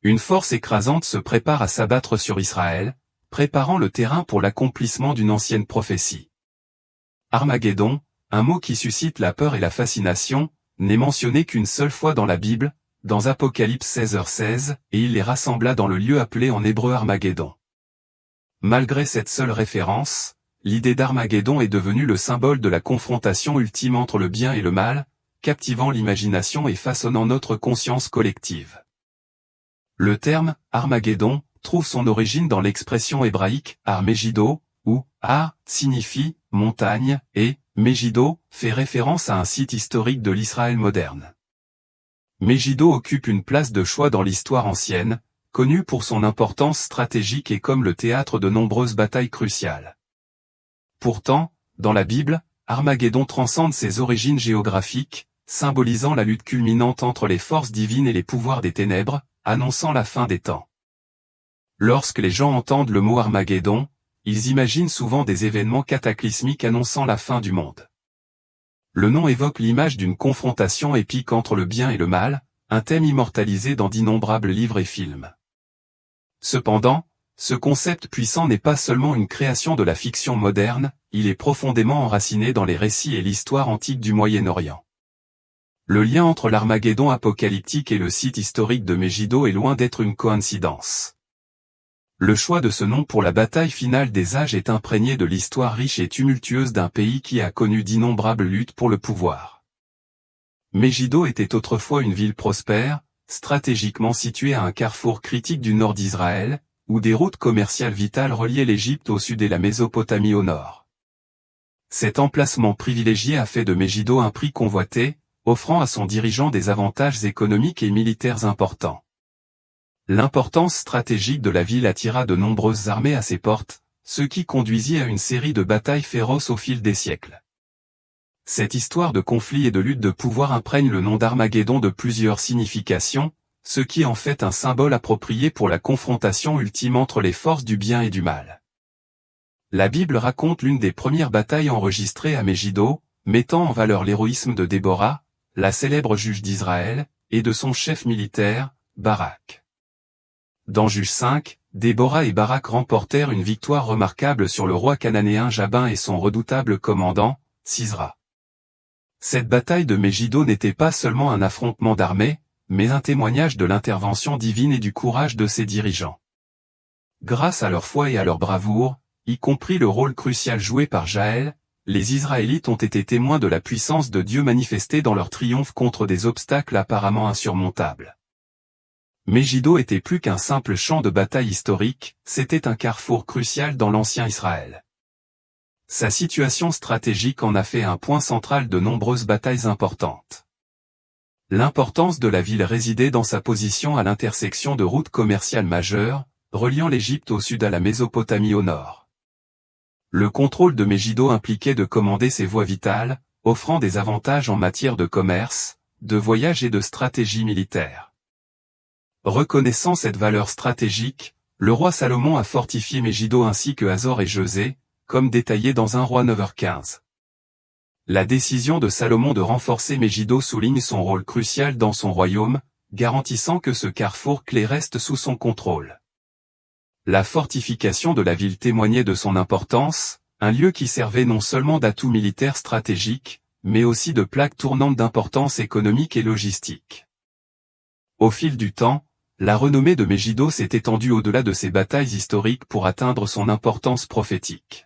Une force écrasante se prépare à s'abattre sur Israël, préparant le terrain pour l'accomplissement d'une ancienne prophétie. Armageddon, un mot qui suscite la peur et la fascination, n'est mentionné qu'une seule fois dans la Bible, dans Apocalypse 16h16, et il les rassembla dans le lieu appelé en hébreu Armageddon. Malgré cette seule référence, l'idée d'Armageddon est devenue le symbole de la confrontation ultime entre le bien et le mal, captivant l'imagination et façonnant notre conscience collective. Le terme « Armageddon » trouve son origine dans l'expression hébraïque « Ar-Megiddo » où « Ar » signifie « montagne » et « Megiddo » fait référence à un site historique de l'Israël moderne. Megiddo occupe une place de choix dans l'histoire ancienne, connue pour son importance stratégique et comme le théâtre de nombreuses batailles cruciales. Pourtant, dans la Bible, Armageddon transcende ses origines géographiques, symbolisant la lutte culminante entre les forces divines et les pouvoirs des ténèbres, annonçant la fin des temps. Lorsque les gens entendent le mot Armageddon, ils imaginent souvent des événements cataclysmiques annonçant la fin du monde. Le nom évoque l'image d'une confrontation épique entre le bien et le mal, un thème immortalisé dans d'innombrables livres et films. Cependant, ce concept puissant n'est pas seulement une création de la fiction moderne, il est profondément enraciné dans les récits et l'histoire antique du Moyen-Orient. Le lien entre l'Armageddon apocalyptique et le site historique de Megiddo est loin d'être une coïncidence. Le choix de ce nom pour la bataille finale des âges est imprégné de l'histoire riche et tumultueuse d'un pays qui a connu d'innombrables luttes pour le pouvoir. Megiddo était autrefois une ville prospère, stratégiquement située à un carrefour critique du nord d'Israël, où des routes commerciales vitales reliaient l'Égypte au sud et la Mésopotamie au nord. Cet emplacement privilégié a fait de Megiddo un prix convoité, offrant à son dirigeant des avantages économiques et militaires importants. L'importance stratégique de la ville attira de nombreuses armées à ses portes, ce qui conduisit à une série de batailles féroces au fil des siècles. Cette histoire de conflits et de luttes de pouvoir imprègne le nom d'Armageddon de plusieurs significations, ce qui en fait un symbole approprié pour la confrontation ultime entre les forces du bien et du mal. La Bible raconte l'une des premières batailles enregistrées à Megiddo, mettant en valeur l'héroïsme de Déborah, la célèbre juge d'Israël, et de son chef militaire, Barak. Dans Juges 5, Déborah et Barak remportèrent une victoire remarquable sur le roi cananéen Jabin et son redoutable commandant, Sisra. Cette bataille de Megiddo n'était pas seulement un affrontement d'armées, mais un témoignage de l'intervention divine et du courage de ses dirigeants. Grâce à leur foi et à leur bravoure, y compris le rôle crucial joué par Jaël, les Israélites ont été témoins de la puissance de Dieu manifestée dans leur triomphe contre des obstacles apparemment insurmontables. Megiddo était plus qu'un simple champ de bataille historique, c'était un carrefour crucial dans l'ancien Israël. Sa situation stratégique en a fait un point central de nombreuses batailles importantes. L'importance de la ville résidait dans sa position à l'intersection de routes commerciales majeures, reliant l'Égypte au sud à la Mésopotamie au nord. Le contrôle de Megiddo impliquait de commander ses voies vitales, offrant des avantages en matière de commerce, de voyage et de stratégie militaire. Reconnaissant cette valeur stratégique, le roi Salomon a fortifié Megiddo ainsi que Hazor et José, comme détaillé dans 1 Roi 9h15. La décision de Salomon de renforcer Megiddo souligne son rôle crucial dans son royaume, garantissant que ce carrefour clé reste sous son contrôle. La fortification de la ville témoignait de son importance, un lieu qui servait non seulement d'atout militaire stratégique, mais aussi de plaque tournante d'importance économique et logistique. Au fil du temps, la renommée de Megiddo s'est étendue au-delà de ses batailles historiques pour atteindre son importance prophétique.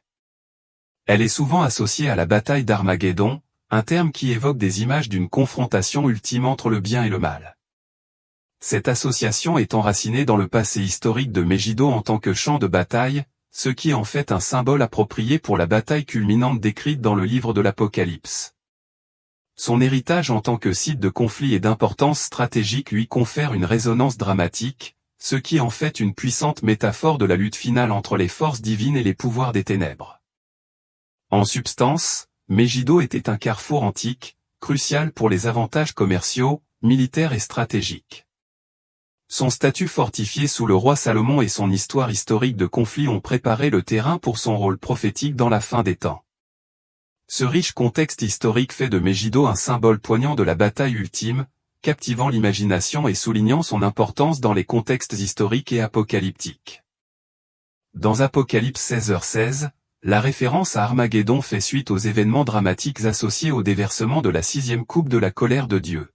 Elle est souvent associée à la bataille d'Armageddon, un terme qui évoque des images d'une confrontation ultime entre le bien et le mal. Cette association est enracinée dans le passé historique de Megiddo en tant que champ de bataille, ce qui en fait un symbole approprié pour la bataille culminante décrite dans le livre de l'Apocalypse. Son héritage en tant que site de conflit et d'importance stratégique lui confère une résonance dramatique, ce qui en fait une puissante métaphore de la lutte finale entre les forces divines et les pouvoirs des ténèbres. En substance, Megiddo était un carrefour antique, crucial pour les avantages commerciaux, militaires et stratégiques. Son statut fortifié sous le roi Salomon et son histoire historique de conflit ont préparé le terrain pour son rôle prophétique dans la fin des temps. Ce riche contexte historique fait de Megiddo un symbole poignant de la bataille ultime, captivant l'imagination et soulignant son importance dans les contextes historiques et apocalyptiques. Dans Apocalypse 16h16, la référence à Armageddon fait suite aux événements dramatiques associés au déversement de la 6e coupe de la colère de Dieu.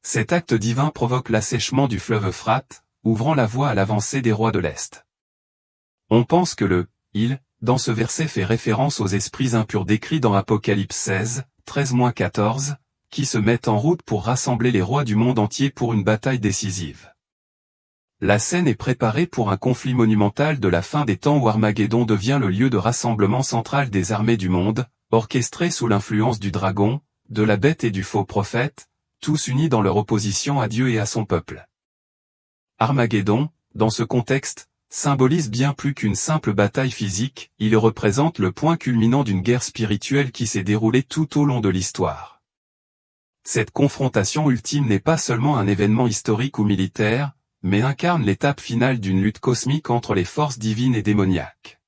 Cet acte divin provoque l'assèchement du fleuve Euphrate, ouvrant la voie à l'avancée des rois de l'Est. On pense que il, dans ce verset fait référence aux esprits impurs décrits dans Apocalypse 16, 13-14, qui se mettent en route pour rassembler les rois du monde entier pour une bataille décisive. La scène est préparée pour un conflit monumental de la fin des temps où Armageddon devient le lieu de rassemblement central des armées du monde, orchestré sous l'influence du dragon, de la bête et du faux prophète, tous unis dans leur opposition à Dieu et à son peuple. Armageddon, dans ce contexte, symbolise bien plus qu'une simple bataille physique, il représente le point culminant d'une guerre spirituelle qui s'est déroulée tout au long de l'histoire. Cette confrontation ultime n'est pas seulement un événement historique ou militaire, mais incarne l'étape finale d'une lutte cosmique entre les forces divines et démoniaques.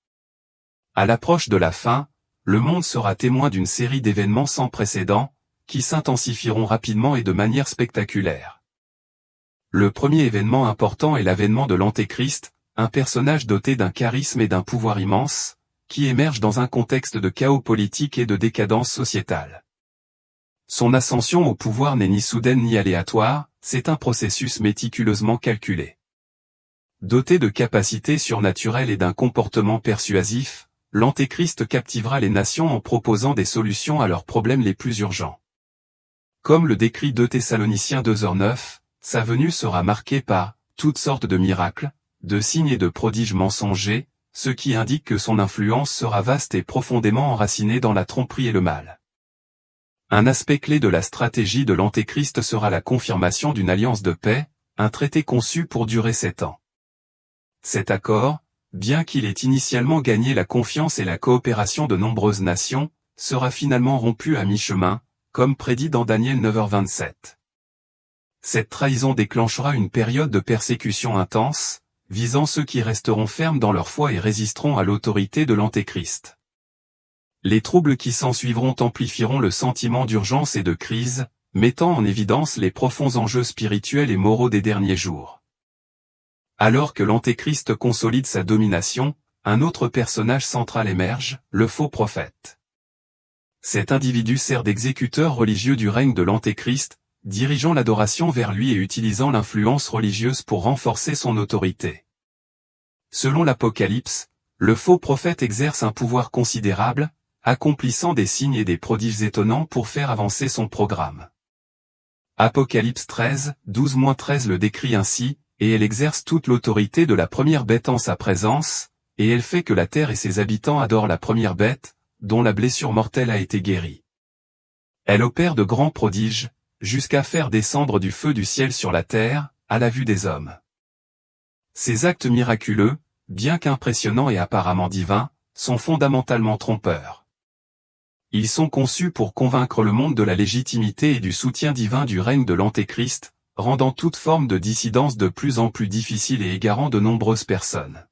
À l'approche de la fin, le monde sera témoin d'une série d'événements sans précédent, qui s'intensifieront rapidement et de manière spectaculaire. Le premier événement important est l'avènement de l'Antéchrist, un personnage doté d'un charisme et d'un pouvoir immense, qui émerge dans un contexte de chaos politique et de décadence sociétale. Son ascension au pouvoir n'est ni soudaine ni aléatoire, c'est un processus méticuleusement calculé. Doté de capacités surnaturelles et d'un comportement persuasif, l'Antéchrist captivera les nations en proposant des solutions à leurs problèmes les plus urgents. Comme le décrit 2 Thessaloniciens 2h9, sa venue sera marquée par toutes sortes de miracles, de signes et de prodiges mensongers, ce qui indique que son influence sera vaste et profondément enracinée dans la tromperie et le mal. Un aspect clé de la stratégie de l'Antéchrist sera la confirmation d'une alliance de paix, un traité conçu pour durer 7 ans. Cet accord, bien qu'il ait initialement gagné la confiance et la coopération de nombreuses nations, sera finalement rompu à mi-chemin, comme prédit dans Daniel 9h27. Cette trahison déclenchera une période de persécution intense, visant ceux qui resteront fermes dans leur foi et résisteront à l'autorité de l'Antéchrist. Les troubles qui s'ensuivront amplifieront le sentiment d'urgence et de crise, mettant en évidence les profonds enjeux spirituels et moraux des derniers jours. Alors que l'Antéchrist consolide sa domination, un autre personnage central émerge, le faux prophète. Cet individu sert d'exécuteur religieux du règne de l'Antéchrist, dirigeant l'adoration vers lui et utilisant l'influence religieuse pour renforcer son autorité. Selon l'Apocalypse, le faux prophète exerce un pouvoir considérable, accomplissant des signes et des prodiges étonnants pour faire avancer son programme. Apocalypse 13, 12-13 le décrit ainsi, et elle exerce toute l'autorité de la première bête en sa présence, et elle fait que la terre et ses habitants adorent la première bête, dont la blessure mortelle a été guérie. Elle opère de grands prodiges, jusqu'à faire descendre du feu du ciel sur la terre, à la vue des hommes. Ces actes miraculeux, bien qu'impressionnants et apparemment divins, sont fondamentalement trompeurs. Ils sont conçus pour convaincre le monde de la légitimité et du soutien divin du règne de l'Antéchrist, rendant toute forme de dissidence de plus en plus difficile et égarant de nombreuses personnes.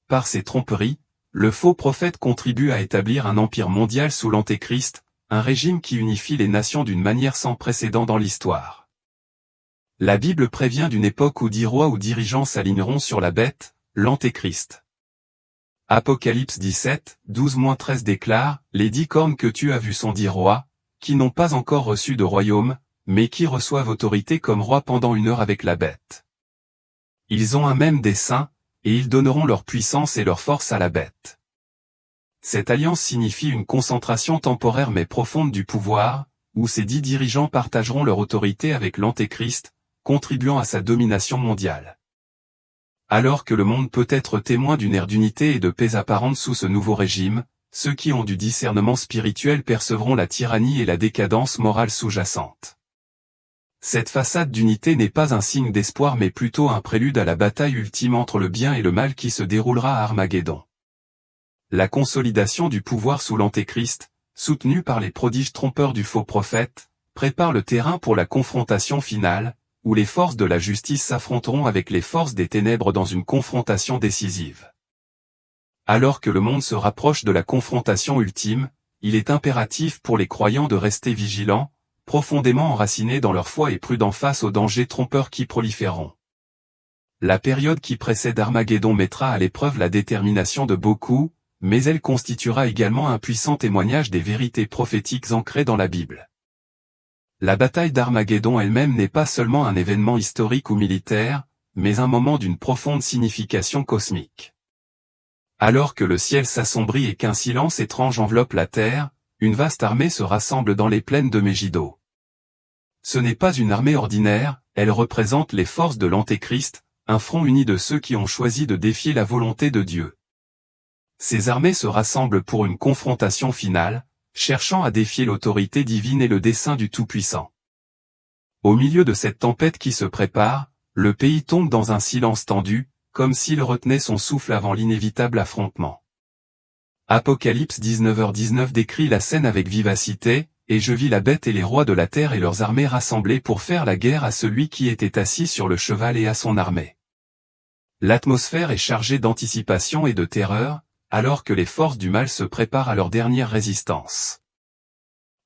Par ces tromperies, le faux prophète contribue à établir un empire mondial sous l'Antéchrist, un régime qui unifie les nations d'une manière sans précédent dans l'histoire. La Bible prévient d'une époque où 10 rois ou dirigeants s'aligneront sur la bête, l'Antéchrist. Apocalypse 17, 12-13 déclare, « Les 10 cornes que tu as vues sont 10 rois, qui n'ont pas encore reçu de royaume, mais qui reçoivent autorité comme rois pendant 1 heure avec la bête. Ils ont un même dessein, et ils donneront leur puissance et leur force à la bête. » Cette alliance signifie une concentration temporaire mais profonde du pouvoir, où ces 10 dirigeants partageront leur autorité avec l'Antéchrist, contribuant à sa domination mondiale. Alors que le monde peut être témoin d'une ère d'unité et de paix apparente sous ce nouveau régime, ceux qui ont du discernement spirituel percevront la tyrannie et la décadence morale sous-jacente. Cette façade d'unité n'est pas un signe d'espoir mais plutôt un prélude à la bataille ultime entre le bien et le mal qui se déroulera à Armageddon. La consolidation du pouvoir sous l'Antéchrist, soutenue par les prodiges trompeurs du faux prophète, prépare le terrain pour la confrontation finale, où les forces de la justice s'affronteront avec les forces des ténèbres dans une confrontation décisive. Alors que le monde se rapproche de la confrontation ultime, il est impératif pour les croyants de rester vigilants, profondément enracinés dans leur foi et prudents face aux dangers trompeurs qui proliféreront. La période qui précède Armageddon mettra à l'épreuve la détermination de beaucoup, mais elle constituera également un puissant témoignage des vérités prophétiques ancrées dans la Bible. La bataille d'Armageddon elle-même n'est pas seulement un événement historique ou militaire, mais un moment d'une profonde signification cosmique. Alors que le ciel s'assombrit et qu'un silence étrange enveloppe la terre, une vaste armée se rassemble dans les plaines de Megiddo. Ce n'est pas une armée ordinaire, elle représente les forces de l'Antéchrist, un front uni de ceux qui ont choisi de défier la volonté de Dieu. Ces armées se rassemblent pour une confrontation finale, cherchant à défier l'autorité divine et le dessein du Tout-Puissant. Au milieu de cette tempête qui se prépare, le pays tombe dans un silence tendu, comme s'il retenait son souffle avant l'inévitable affrontement. Apocalypse 19h19 décrit la scène avec vivacité, et je vis la bête et les rois de la terre et leurs armées rassemblés pour faire la guerre à celui qui était assis sur le cheval et à son armée. L'atmosphère est chargée d'anticipation et de terreur, alors que les forces du mal se préparent à leur dernière résistance.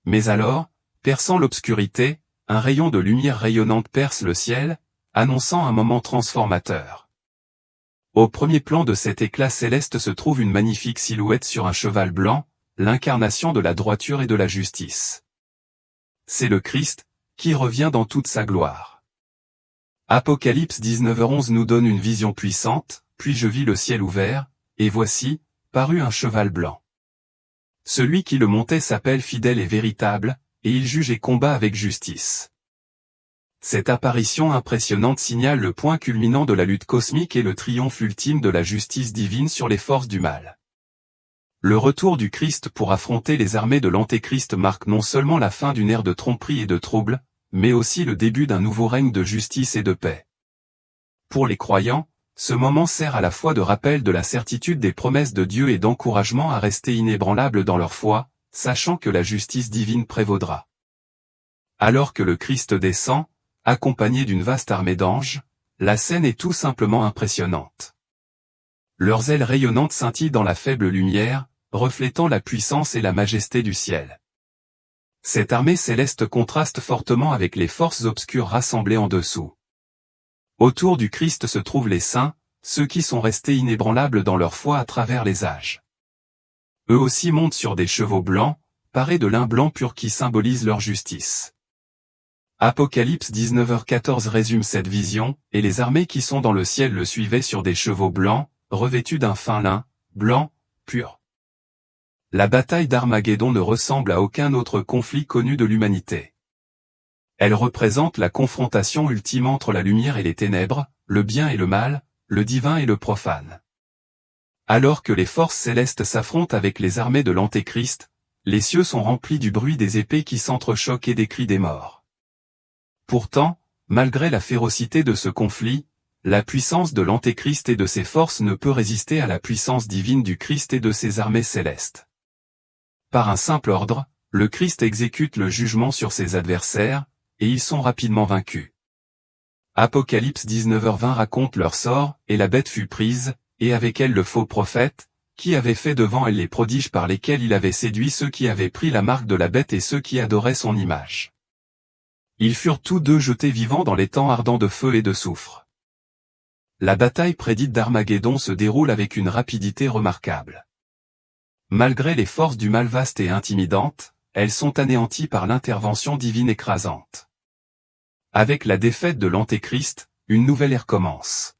Mais alors, perçant l'obscurité, un rayon de lumière rayonnante perce le ciel, annonçant un moment transformateur. Au premier plan de cet éclat céleste se trouve une magnifique silhouette sur un cheval blanc, l'incarnation de la droiture et de la justice. C'est le Christ, qui revient dans toute sa gloire. Apocalypse 19h11 nous donne une vision puissante, puis je vis le ciel ouvert, et voici, parut un cheval blanc. Celui qui le montait s'appelle Fidèle et Véritable, et il juge et combat avec justice. Cette apparition impressionnante signale le point culminant de la lutte cosmique et le triomphe ultime de la justice divine sur les forces du mal. Le retour du Christ pour affronter les armées de l'Antéchrist marque non seulement la fin d'une ère de tromperie et de troubles, mais aussi le début d'un nouveau règne de justice et de paix. Pour les croyants, ce moment sert à la fois de rappel de la certitude des promesses de Dieu et d'encouragement à rester inébranlables dans leur foi, sachant que la justice divine prévaudra. Alors que le Christ descend, accompagné d'une vaste armée d'anges, la scène est tout simplement impressionnante. Leurs ailes rayonnantes scintillent dans la faible lumière, reflétant la puissance et la majesté du ciel. Cette armée céleste contraste fortement avec les forces obscures rassemblées en dessous. Autour du Christ se trouvent les saints, ceux qui sont restés inébranlables dans leur foi à travers les âges. Eux aussi montent sur des chevaux blancs, parés de lin blanc pur qui symbolise leur justice. Apocalypse 19h14 résume cette vision, et les armées qui sont dans le ciel le suivaient sur des chevaux blancs, revêtus d'un fin lin, blanc, pur. La bataille d'Armageddon ne ressemble à aucun autre conflit connu de l'humanité. Elle représente la confrontation ultime entre la lumière et les ténèbres, le bien et le mal, le divin et le profane. Alors que les forces célestes s'affrontent avec les armées de l'Antéchrist, les cieux sont remplis du bruit des épées qui s'entrechoquent et des cris des morts. Pourtant, malgré la férocité de ce conflit, la puissance de l'Antéchrist et de ses forces ne peut résister à la puissance divine du Christ et de ses armées célestes. Par un simple ordre, le Christ exécute le jugement sur ses adversaires, et ils sont rapidement vaincus. Apocalypse 19h20 raconte leur sort, et la bête fut prise, et avec elle le faux prophète, qui avait fait devant elle les prodiges par lesquels il avait séduit ceux qui avaient pris la marque de la bête et ceux qui adoraient son image. Ils furent tous deux jetés vivants dans les temps ardents de feu et de soufre. La bataille prédite d'Armageddon se déroule avec une rapidité remarquable. Malgré les forces du mal vastes et intimidantes, elles sont anéanties par l'intervention divine écrasante. Avec la défaite de l'Antéchrist, une nouvelle ère commence.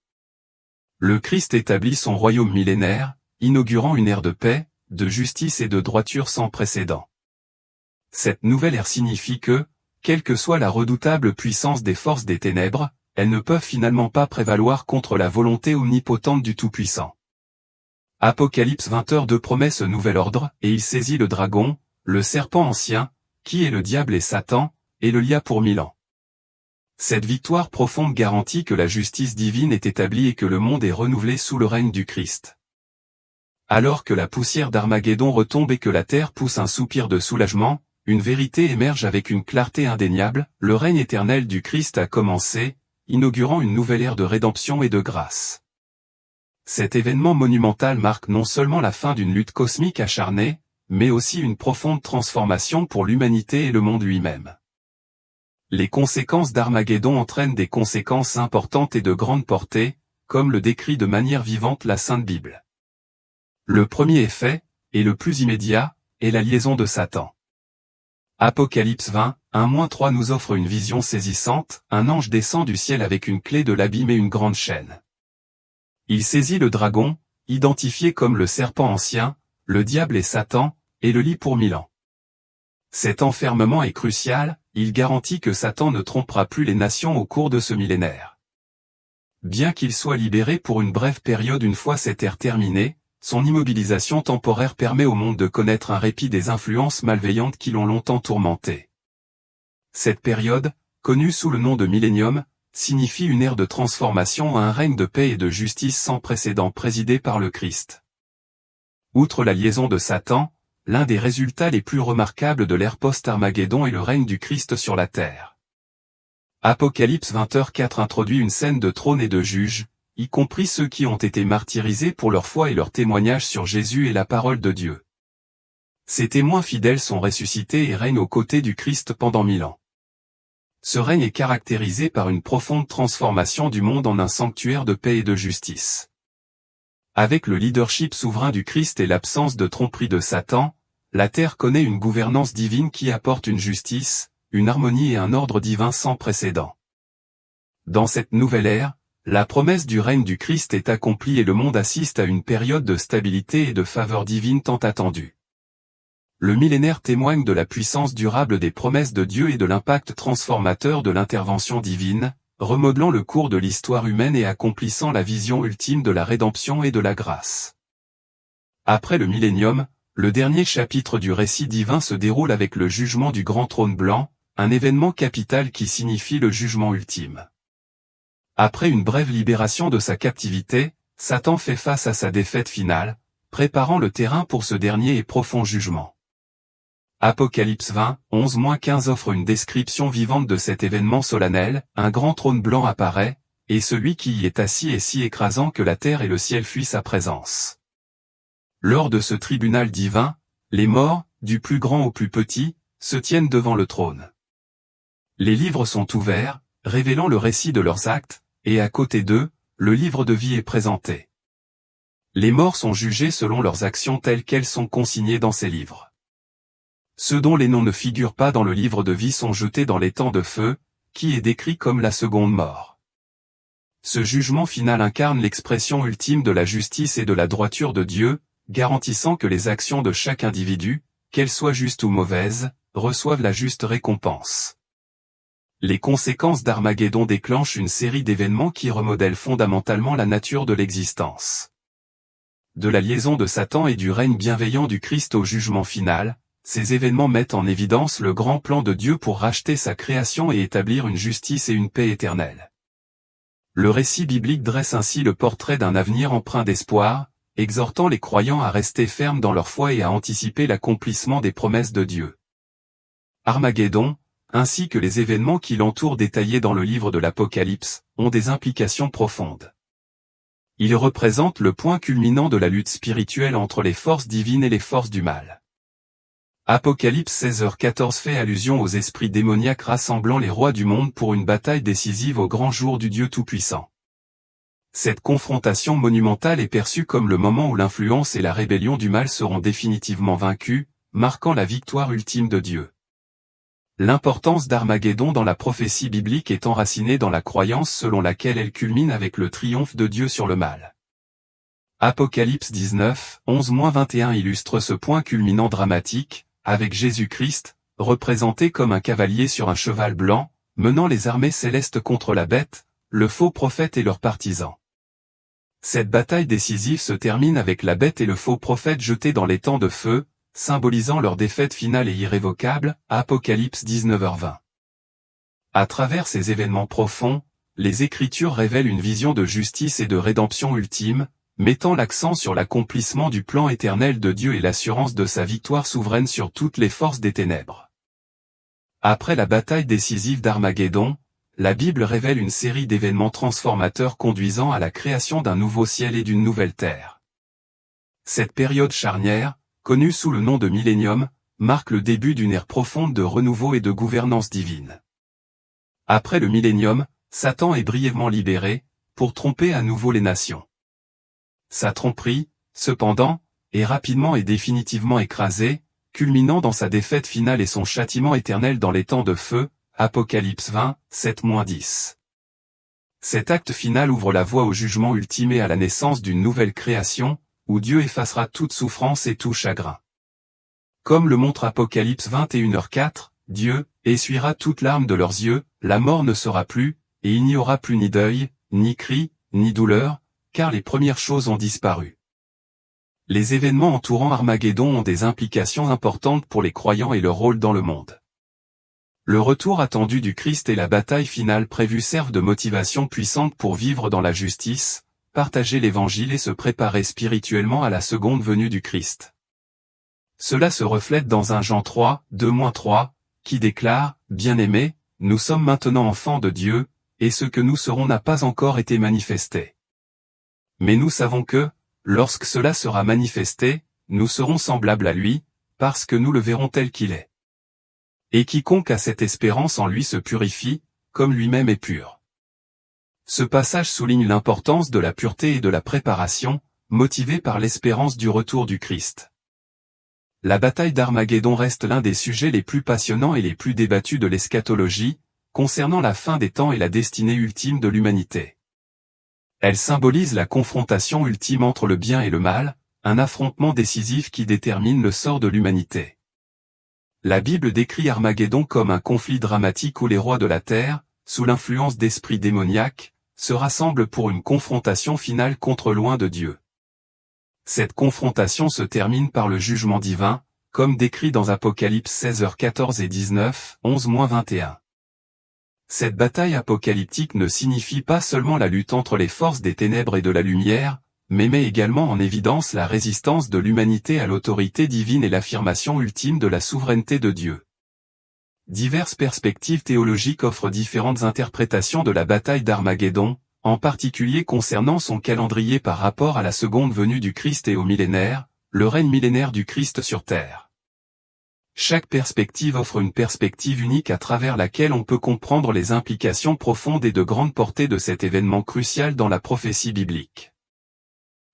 Le Christ établit son royaume millénaire, inaugurant une ère de paix, de justice et de droiture sans précédent. Cette nouvelle ère signifie que, quelle que soit la redoutable puissance des forces des ténèbres, elles ne peuvent finalement pas prévaloir contre la volonté omnipotente du Tout-Puissant. Apocalypse 20h2 promet ce nouvel ordre, et il saisit le dragon, le serpent ancien, qui est le diable et Satan, et le lia pour 1000 ans. Cette victoire profonde garantit que la justice divine est établie et que le monde est renouvelé sous le règne du Christ. Alors que la poussière d'Armageddon retombe et que la terre pousse un soupir de soulagement, une vérité émerge avec une clarté indéniable, le règne éternel du Christ a commencé, inaugurant une nouvelle ère de rédemption et de grâce. Cet événement monumental marque non seulement la fin d'une lutte cosmique acharnée, mais aussi une profonde transformation pour l'humanité et le monde lui-même. Les conséquences d'Armageddon entraînent des conséquences importantes et de grande portée, comme le décrit de manière vivante la Sainte Bible. Le premier effet, et le plus immédiat, est la liaison de Satan. Apocalypse 20, 1-3 nous offre une vision saisissante, un ange descend du ciel avec une clé de l'abîme et une grande chaîne. Il saisit le dragon, identifié comme le serpent ancien, le diable et Satan, et le lie pour 1000 ans. Cet enfermement est crucial, il garantit que Satan ne trompera plus les nations au cours de ce millénaire. Bien qu'il soit libéré pour une brève période une fois cette ère terminée, son immobilisation temporaire permet au monde de connaître un répit des influences malveillantes qui l'ont longtemps tourmenté. Cette période, connue sous le nom de millénium, signifie une ère de transformation à un règne de paix et de justice sans précédent présidé par le Christ. Outre la liaison de Satan, l'un des résultats les plus remarquables de l'ère post-Armageddon est le règne du Christ sur la terre. Apocalypse 20h4 introduit une scène de trône et de juges, y compris ceux qui ont été martyrisés pour leur foi et leur témoignage sur Jésus et la parole de Dieu. Ces témoins fidèles sont ressuscités et règnent aux côtés du Christ pendant 1000 ans. Ce règne est caractérisé par une profonde transformation du monde en un sanctuaire de paix et de justice. Avec le leadership souverain du Christ et l'absence de tromperie de Satan, la terre connaît une gouvernance divine qui apporte une justice, une harmonie et un ordre divin sans précédent. Dans cette nouvelle ère, la promesse du règne du Christ est accomplie et le monde assiste à une période de stabilité et de faveur divine tant attendue. Le millénaire témoigne de la puissance durable des promesses de Dieu et de l'impact transformateur de l'intervention divine, remodelant le cours de l'histoire humaine et accomplissant la vision ultime de la rédemption et de la grâce. Après le millénium, le dernier chapitre du récit divin se déroule avec le jugement du grand trône blanc, un événement capital qui signifie le jugement ultime. Après une brève libération de sa captivité, Satan fait face à sa défaite finale, préparant le terrain pour ce dernier et profond jugement. Apocalypse 20, 11-15 offre une description vivante de cet événement solennel, un grand trône blanc apparaît, et celui qui y est assis est si écrasant que la terre et le ciel fuient sa présence. Lors de ce tribunal divin, les morts, du plus grand au plus petit, se tiennent devant le trône. Les livres sont ouverts, révélant le récit de leurs actes, et à côté d'eux, le livre de vie est présenté. Les morts sont jugés selon leurs actions telles qu'elles sont consignées dans ces livres. Ceux dont les noms ne figurent pas dans le livre de vie sont jetés dans l'étang de feu, qui est décrit comme la seconde mort. Ce jugement final incarne l'expression ultime de la justice et de la droiture de Dieu, garantissant que les actions de chaque individu, qu'elles soient justes ou mauvaises, reçoivent la juste récompense. Les conséquences d'Armageddon déclenchent une série d'événements qui remodèlent fondamentalement la nature de l'existence. De la liaison de Satan et du règne bienveillant du Christ au jugement final, ces événements mettent en évidence le grand plan de Dieu pour racheter sa création et établir une justice et une paix éternelle. Le récit biblique dresse ainsi le portrait d'un avenir empreint d'espoir, exhortant les croyants à rester fermes dans leur foi et à anticiper l'accomplissement des promesses de Dieu. Armageddon, ainsi que les événements qui l'entourent détaillés dans le livre de l'Apocalypse, ont des implications profondes. Ils représentent le point culminant de la lutte spirituelle entre les forces divines et les forces du mal. Apocalypse 16h14 fait allusion aux esprits démoniaques rassemblant les rois du monde pour une bataille décisive au grand jour du Dieu Tout-Puissant. Cette confrontation monumentale est perçue comme le moment où l'influence et la rébellion du mal seront définitivement vaincues, marquant la victoire ultime de Dieu. L'importance d'Armageddon dans la prophétie biblique est enracinée dans la croyance selon laquelle elle culmine avec le triomphe de Dieu sur le mal. Apocalypse 19, 11-21 illustre ce point culminant dramatique, avec Jésus-Christ, représenté comme un cavalier sur un cheval blanc, menant les armées célestes contre la bête, le faux prophète et leurs partisans. Cette bataille décisive se termine avec la bête et le faux prophète jetés dans l'étang de feu, symbolisant leur défaite finale et irrévocable, Apocalypse 19h20. À travers ces événements profonds, les Écritures révèlent une vision de justice et de rédemption ultime, mettant l'accent sur l'accomplissement du plan éternel de Dieu et l'assurance de sa victoire souveraine sur toutes les forces des ténèbres. Après la bataille décisive d'Armageddon, la Bible révèle une série d'événements transformateurs conduisant à la création d'un nouveau ciel et d'une nouvelle terre. Cette période charnière, connue sous le nom de millénium, marque le début d'une ère profonde de renouveau et de gouvernance divine. Après le millénium, Satan est brièvement libéré, pour tromper à nouveau les nations. Sa tromperie, cependant, est rapidement et définitivement écrasée, culminant dans sa défaite finale et son châtiment éternel dans les temps de feu, Apocalypse 20, 7-10. Cet acte final ouvre la voie au jugement ultime et à la naissance d'une nouvelle création, où Dieu effacera toute souffrance et tout chagrin. Comme le montre Apocalypse 21h4, Dieu essuiera toute larme de leurs yeux, la mort ne sera plus, et il n'y aura plus ni deuil, ni cri, ni douleur, car les premières choses ont disparu. Les événements entourant Armageddon ont des implications importantes pour les croyants et leur rôle dans le monde. Le retour attendu du Christ et la bataille finale prévue servent de motivation puissante pour vivre dans la justice, partager l'évangile et se préparer spirituellement à la seconde venue du Christ. Cela se reflète dans 1 Jean 3, 2-3, qui déclare, « Bien-aimés, nous sommes maintenant enfants de Dieu, et ce que nous serons n'a pas encore été manifesté. Mais nous savons que, lorsque cela sera manifesté, nous serons semblables à lui, parce que nous le verrons tel qu'il est. Et quiconque a cette espérance en lui se purifie, comme lui-même est pur. » Ce passage souligne l'importance de la pureté et de la préparation, motivée par l'espérance du retour du Christ. La bataille d'Armageddon reste l'un des sujets les plus passionnants et les plus débattus de l'eschatologie, concernant la fin des temps et la destinée ultime de l'humanité. Elle symbolise la confrontation ultime entre le bien et le mal, un affrontement décisif qui détermine le sort de l'humanité. La Bible décrit Armageddon comme un conflit dramatique où les rois de la terre, sous l'influence d'esprits démoniaques, se rassemblent pour une confrontation finale contre loin de Dieu. Cette confrontation se termine par le jugement divin, comme décrit dans Apocalypse 16h14 et 19, 11-21. Cette bataille apocalyptique ne signifie pas seulement la lutte entre les forces des ténèbres et de la lumière, mais met également en évidence la résistance de l'humanité à l'autorité divine et l'affirmation ultime de la souveraineté de Dieu. Diverses perspectives théologiques offrent différentes interprétations de la bataille d'Armageddon, en particulier concernant son calendrier par rapport à la seconde venue du Christ et au millénaire, le règne millénaire du Christ sur terre. Chaque perspective offre une perspective unique à travers laquelle on peut comprendre les implications profondes et de grande portée de cet événement crucial dans la prophétie biblique.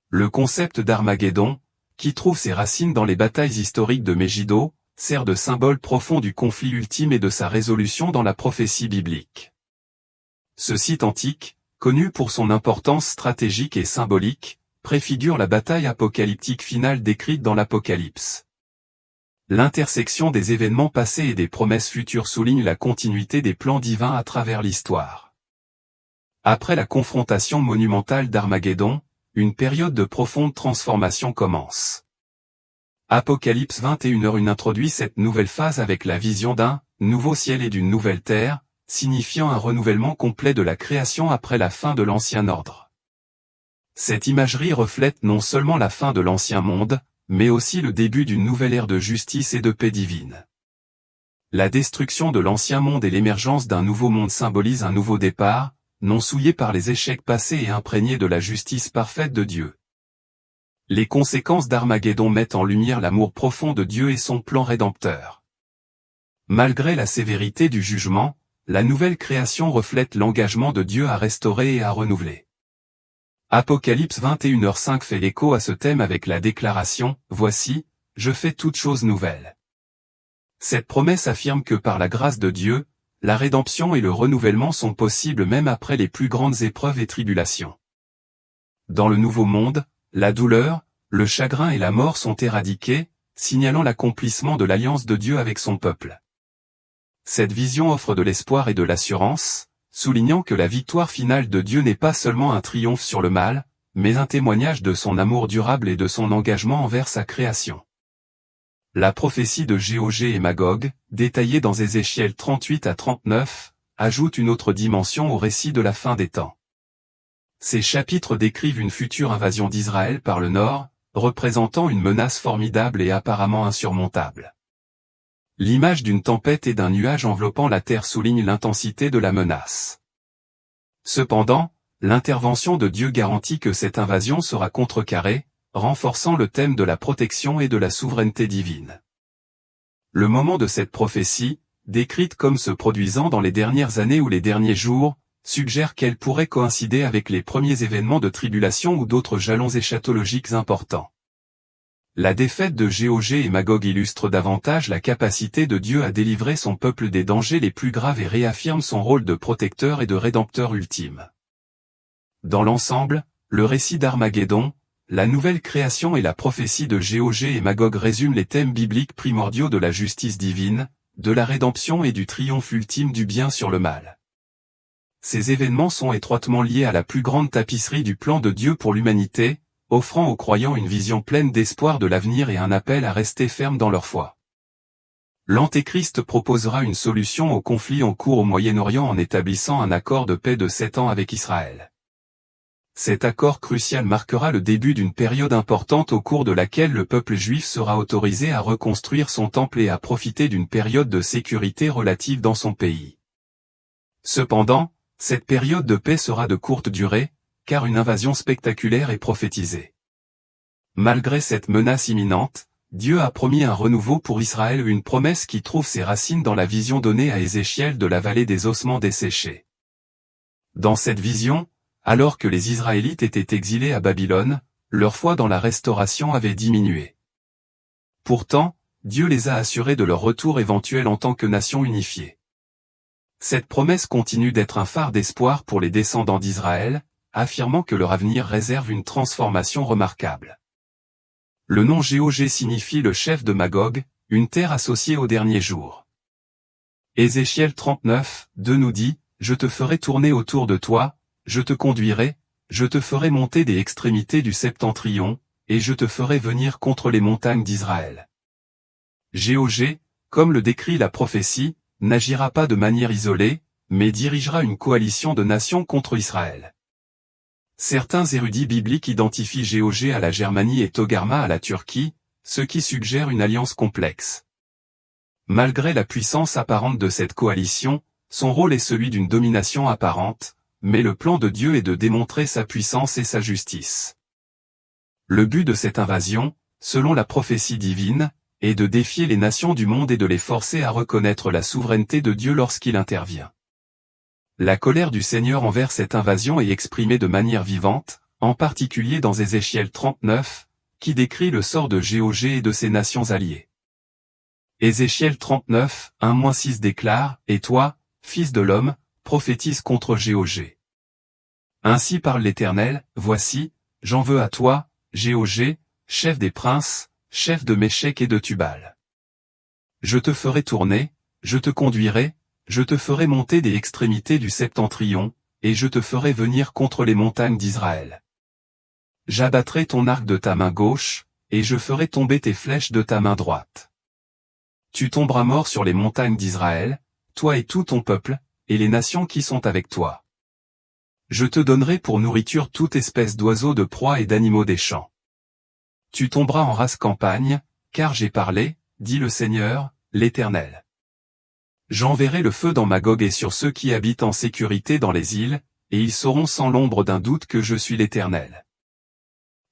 Le concept d'Armageddon, qui trouve ses racines dans les batailles historiques de Megiddo, sert de symbole profond du conflit ultime et de sa résolution dans la prophétie biblique. Ce site antique, connu pour son importance stratégique et symbolique, préfigure la bataille apocalyptique finale décrite dans l'Apocalypse. L'intersection des événements passés et des promesses futures souligne la continuité des plans divins à travers l'histoire. Après la confrontation monumentale d'Armageddon, une période de profonde transformation commence. Apocalypse 21h introduit cette nouvelle phase avec la vision d'un nouveau ciel et d'une nouvelle terre, signifiant un renouvellement complet de la création après la fin de l'ancien ordre. Cette imagerie reflète non seulement la fin de l'ancien monde, mais aussi le début d'une nouvelle ère de justice et de paix divine. La destruction de l'ancien monde et l'émergence d'un nouveau monde symbolisent un nouveau départ, non souillé par les échecs passés et imprégné de la justice parfaite de Dieu. Les conséquences d'Armageddon mettent en lumière l'amour profond de Dieu et son plan rédempteur. Malgré la sévérité du jugement, la nouvelle création reflète l'engagement de Dieu à restaurer et à renouveler. Apocalypse 21h5 fait l'écho à ce thème avec la déclaration « Voici, je fais toutes choses nouvelles ». Cette promesse affirme que par la grâce de Dieu, la rédemption et le renouvellement sont possibles même après les plus grandes épreuves et tribulations. Dans le nouveau monde, la douleur, le chagrin et la mort sont éradiqués, signalant l'accomplissement de l'alliance de Dieu avec son peuple. Cette vision offre de l'espoir et de l'assurance, soulignant que la victoire finale de Dieu n'est pas seulement un triomphe sur le mal, mais un témoignage de son amour durable et de son engagement envers sa création. La prophétie de Gog et Magog, détaillée dans Ézéchiel 38-39, ajoute une autre dimension au récit de la fin des temps. Ces chapitres décrivent une future invasion d'Israël par le nord, représentant une menace formidable et apparemment insurmontable. L'image d'une tempête et d'un nuage enveloppant la terre souligne l'intensité de la menace. Cependant, l'intervention de Dieu garantit que cette invasion sera contrecarrée, renforçant le thème de la protection et de la souveraineté divine. Le moment de cette prophétie, décrite comme se produisant dans les dernières années ou les derniers jours, suggère qu'elle pourrait coïncider avec les premiers événements de tribulation ou d'autres jalons eschatologiques importants. La défaite de Gog et Magog illustre davantage la capacité de Dieu à délivrer son peuple des dangers les plus graves et réaffirme son rôle de protecteur et de rédempteur ultime. Dans l'ensemble, le récit d'Armageddon, la nouvelle création et la prophétie de Gog et Magog résument les thèmes bibliques primordiaux de la justice divine, de la rédemption et du triomphe ultime du bien sur le mal. Ces événements sont étroitement liés à la plus grande tapisserie du plan de Dieu pour l'humanité, offrant aux croyants une vision pleine d'espoir de l'avenir et un appel à rester fermes dans leur foi. L'Antéchrist proposera une solution au conflit en cours au Moyen-Orient en établissant un accord de paix de 7 ans avec Israël. Cet accord crucial marquera le début d'une période importante au cours de laquelle le peuple juif sera autorisé à reconstruire son temple et à profiter d'une période de sécurité relative dans son pays. Cependant, cette période de paix sera de courte durée, car une invasion spectaculaire est prophétisée. Malgré cette menace imminente, Dieu a promis un renouveau pour Israël, une promesse qui trouve ses racines dans la vision donnée à Ézéchiel de la vallée des ossements desséchés. Dans cette vision, alors que les Israélites étaient exilés à Babylone, leur foi dans la restauration avait diminué. Pourtant, Dieu les a assurés de leur retour éventuel en tant que nation unifiée. Cette promesse continue d'être un phare d'espoir pour les descendants d'Israël, affirmant que leur avenir réserve une transformation remarquable. Le nom Gog signifie le chef de Magog, une terre associée au dernier jour. Ézéchiel 39, 2 nous dit, « Je te ferai tourner autour de toi, je te conduirai, je te ferai monter des extrémités du septentrion, et je te ferai venir contre les montagnes d'Israël. » Gog, comme le décrit la prophétie, n'agira pas de manière isolée, mais dirigera une coalition de nations contre Israël. Certains érudits bibliques identifient Gog à la Germanie et Togarma à la Turquie, ce qui suggère une alliance complexe. Malgré la puissance apparente de cette coalition, son rôle est celui d'une domination apparente, mais le plan de Dieu est de démontrer sa puissance et sa justice. Le but de cette invasion, selon la prophétie divine, est de défier les nations du monde et de les forcer à reconnaître la souveraineté de Dieu lorsqu'il intervient. La colère du Seigneur envers cette invasion est exprimée de manière vivante, en particulier dans Ézéchiel 39, qui décrit le sort de Gog et de ses nations alliées. Ézéchiel 39, 1-6 déclare, « Et toi, fils de l'homme, prophétise contre Gog. Ainsi parle l'Éternel, voici, j'en veux à toi, Gog, chef des princes, chef de Méchec et de Tubal. Je te ferai tourner, je te conduirai, je te ferai monter des extrémités du septentrion, et je te ferai venir contre les montagnes d'Israël. J'abattrai ton arc de ta main gauche, et je ferai tomber tes flèches de ta main droite. Tu tomberas mort sur les montagnes d'Israël, toi et tout ton peuple, et les nations qui sont avec toi. Je te donnerai pour nourriture toute espèce d'oiseaux de proie et d'animaux des champs. Tu tomberas en rase campagne, car j'ai parlé, dit le Seigneur, l'Éternel. J'enverrai le feu dans Magog et sur ceux qui habitent en sécurité dans les îles, et ils sauront sans l'ombre d'un doute que je suis l'Éternel. »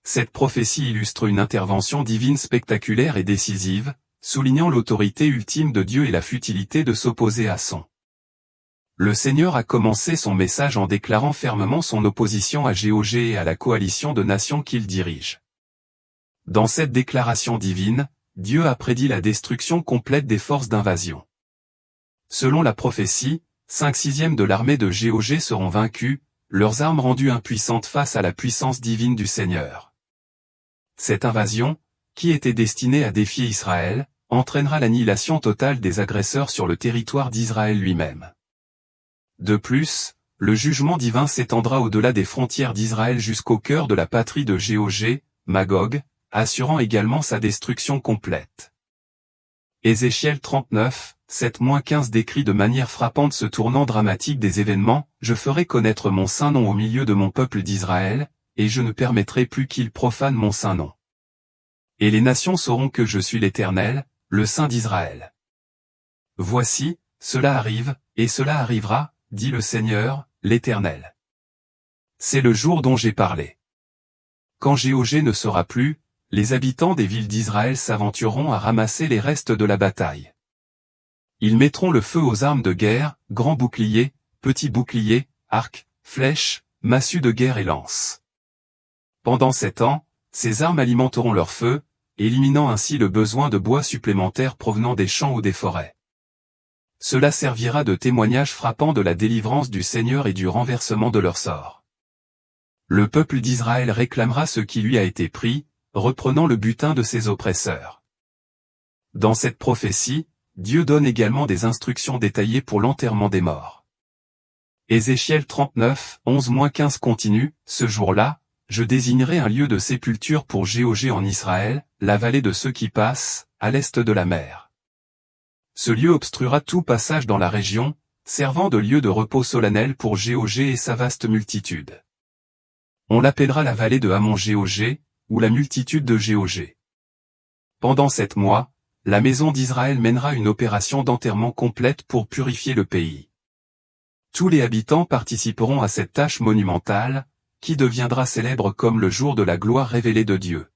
Cette prophétie illustre une intervention divine spectaculaire et décisive, soulignant l'autorité ultime de Dieu et la futilité de s'opposer à son. Le Seigneur a commencé son message en déclarant fermement son opposition à Gog et à la coalition de nations qu'il dirige. Dans cette déclaration divine, Dieu a prédit la destruction complète des forces d'invasion. Selon la prophétie, 5/6 de l'armée de Gog seront vaincus, leurs armes rendues impuissantes face à la puissance divine du Seigneur. Cette invasion, qui était destinée à défier Israël, entraînera l'annihilation totale des agresseurs sur le territoire d'Israël lui-même. De plus, le jugement divin s'étendra au-delà des frontières d'Israël jusqu'au cœur de la patrie de Gog, Magog, assurant également sa destruction complète. Ézéchiel 39, 7-15 décrit de manière frappante ce tournant dramatique des événements, « Je ferai connaître mon saint nom au milieu de mon peuple d'Israël, et je ne permettrai plus qu'ils profanent mon saint nom. Et les nations sauront que je suis l'Éternel, le Saint d'Israël. Voici, cela arrive, et cela arrivera, dit le Seigneur, l'Éternel. C'est le jour dont j'ai parlé. Quand Gog ne sera plus, les habitants des villes d'Israël s'aventureront à ramasser les restes de la bataille. Ils mettront le feu aux armes de guerre, grands boucliers, petits boucliers, arcs, flèches, massues de guerre et lances. Pendant 7 ans, ces armes alimenteront leur feu, éliminant ainsi le besoin de bois supplémentaires provenant des champs ou des forêts. Cela servira de témoignage frappant de la délivrance du Seigneur et du renversement de leur sort. Le peuple d'Israël réclamera ce qui lui a été pris, reprenant le butin de ses oppresseurs. Dans cette prophétie, Dieu donne également des instructions détaillées pour l'enterrement des morts. Ézéchiel 39, 11-15 continue, ce jour-là, je désignerai un lieu de sépulture pour Géogé en Israël, la vallée de ceux qui passent, à l'est de la mer. Ce lieu obstruera tout passage dans la région, servant de lieu de repos solennel pour Géogé et sa vaste multitude. On l'appellera la vallée de Hamon-Géogé, ou la multitude de Géogé. Pendant 7 mois, la maison d'Israël mènera une opération d'enterrement complète pour purifier le pays. Tous les habitants participeront à cette tâche monumentale, qui deviendra célèbre comme le jour de la gloire révélée de Dieu.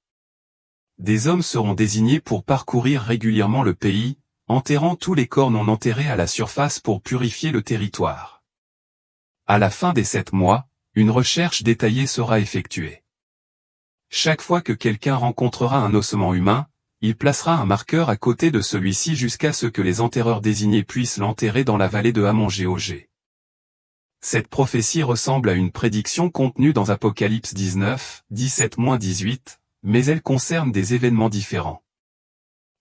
Des hommes seront désignés pour parcourir régulièrement le pays, enterrant tous les corps non enterrés à la surface pour purifier le territoire. À la fin des 7 mois, une recherche détaillée sera effectuée. Chaque fois que quelqu'un rencontrera un ossement humain, il placera un marqueur à côté de celui-ci jusqu'à ce que les enterreurs désignés puissent l'enterrer dans la vallée de Hamon-Géogé. Cette prophétie ressemble à une prédiction contenue dans Apocalypse 19, 17-18, mais elle concerne des événements différents.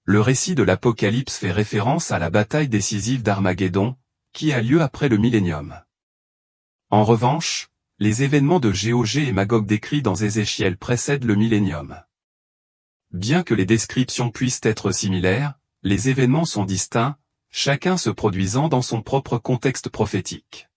Le récit de l'Apocalypse fait référence à la bataille décisive d'Armageddon, qui a lieu après le millénium. En revanche, les événements de Géogé et Magog décrits dans Ézéchiel précèdent le millénium. Bien que les descriptions puissent être similaires, les événements sont distincts, chacun se produisant dans son propre contexte prophétique.